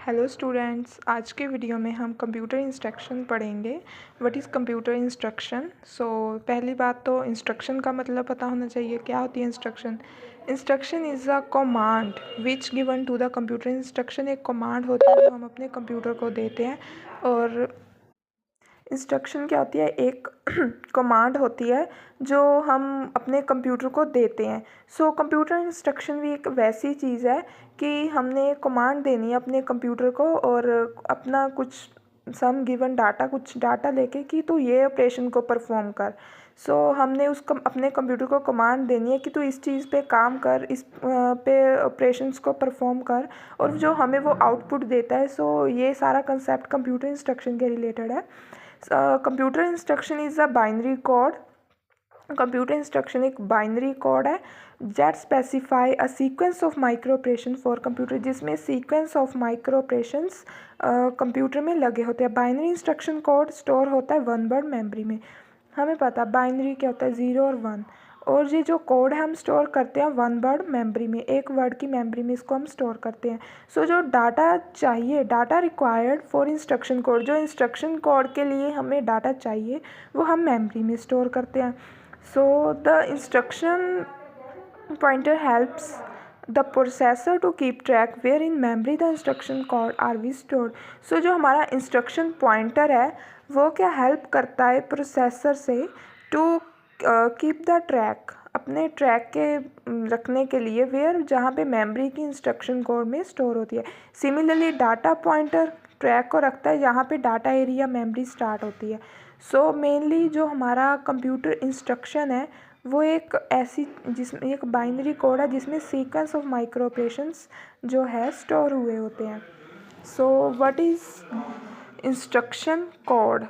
Hello students, आज के video में हम कंप्यूटर इंस्ट्रक्शन पढ़ेंगे। What is computer instruction. पहली बात तो इंस्ट्रक्शन का मतलब पता होना चाहिए। क्या होती है instruction? Instruction is a command which given to the computer. Instruction एक कमांड होती है जो हम अपने कंप्यूटर को देते हैं। और इंस्ट्रक्शन क्या होती है? एक कमांड होती है जो हम अपने कंप्यूटर को देते हैं। कंप्यूटर इंस्ट्रक्शन भी एक वैसी चीज़ है कि हमने कमांड देनी है अपने कंप्यूटर को और अपना कुछ सम गिवन डाटा, कुछ डाटा लेके कि तू ये ऑपरेशन को परफॉर्म कर। हमने अपने कंप्यूटर को कमांड देनी है कि तू इस चीज़ पे काम कर, इस पे ऑपरेशंस को परफॉर्म कर, और जो हमें वो आउटपुट देता है। ये सारा कंसेप्ट कंप्यूटर इंस्ट्रक्शन के रिलेटेड है। Computer instruction is a binary code. Computer instruction एक बाइनरी कोड है that specify a sequence of micro operation for computer, जिसमें sequence of micro operations computer में लगे होते हैं। बाइनरी इंस्ट्रक्शन कोड स्टोर होता है वन वर्ड मेमोरी में। हमें पता बाइनरी क्या होता है, 0 और 1। और ये जो कोड है हम स्टोर करते हैं वन वर्ड मेमोरी में, एक वर्ड की मेमोरी में इसको हम स्टोर करते हैं। जो डाटा चाहिए, data required for instruction code, जो इंस्ट्रक्शन कोड के लिए हमें डाटा चाहिए वो हम मेमोरी में स्टोर करते हैं। The instruction pointer helps the processor to keep track where in memory the instruction code are we stored। जो हमारा इंस्ट्रक्शन पॉइंटर है वो क्या हेल्प करता है प्रोसेसर से टू कीप द ट्रैक, अपने ट्रैक के रखने के लिए वेयर, जहाँ पे मेमोरी की इंस्ट्रक्शन कोड में स्टोर होती है। सिमिलरली डाटा पॉइंटर ट्रैक को रखता है जहाँ पे डाटा एरिया मेमोरी स्टार्ट होती है। मेनली जो हमारा कंप्यूटर इंस्ट्रक्शन है वो एक ऐसी, जिसमें एक बाइनरी कोड है जिसमें सीक्वेंस ऑफ माइक्रो ऑपरेशंस जो है स्टोर हुए होते हैं। What is instruction code?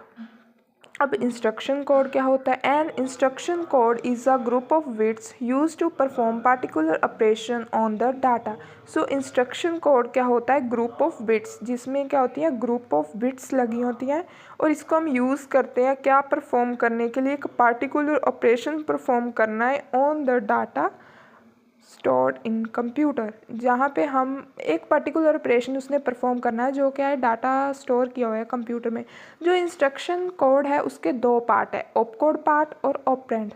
अब इंस्ट्रक्शन कोड क्या होता है? An instruction code is a group of bits use to perform particular operation on the data. Instruction code क्या होता है? ग्रुप ऑफ बिट्स, जिसमें क्या होती है, ग्रुप ऑफ बिट्स लगी होती हैं और इसको हम यूज़ करते हैं क्या परफॉर्म करने के लिए, एक पार्टिकुलर ऑपरेशन परफॉर्म करना है on the data stored in computer, जहाँ पे हम एक पर्टिकुलर ऑपरेशन उसने परफॉर्म करना है जो क्या है, डाटा स्टोर किया हुआ है कंप्यूटर में। जो इंस्ट्रक्शन कोड है उसके दो पार्ट है, ऑपकोड पार्ट और ऑपरेंड।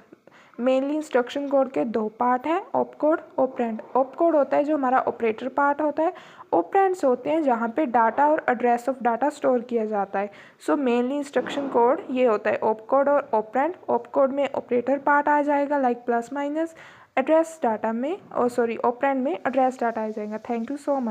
मेनली इंस्ट्रक्शन कोड के दो पार्ट हैं, ऑपकोड, ऑपरेंड। ऑपकोड होता है जो हमारा ऑपरेटर पार्ट होता है, ऑपरेंड्स होते हैं जहाँ पे डाटा और एड्रेस ऑफ डाटा स्टोर किया जाता है। मेनली इंस्ट्रक्शन कोड ये होता है ऑपकोड और ऑपरेंड। ऑपकोड में ऑपरेटर पार्ट आ जाएगा like plus minus, address data में ऑपरेंड में एड्रेस डाटा आ जाएगा। Thank you so much.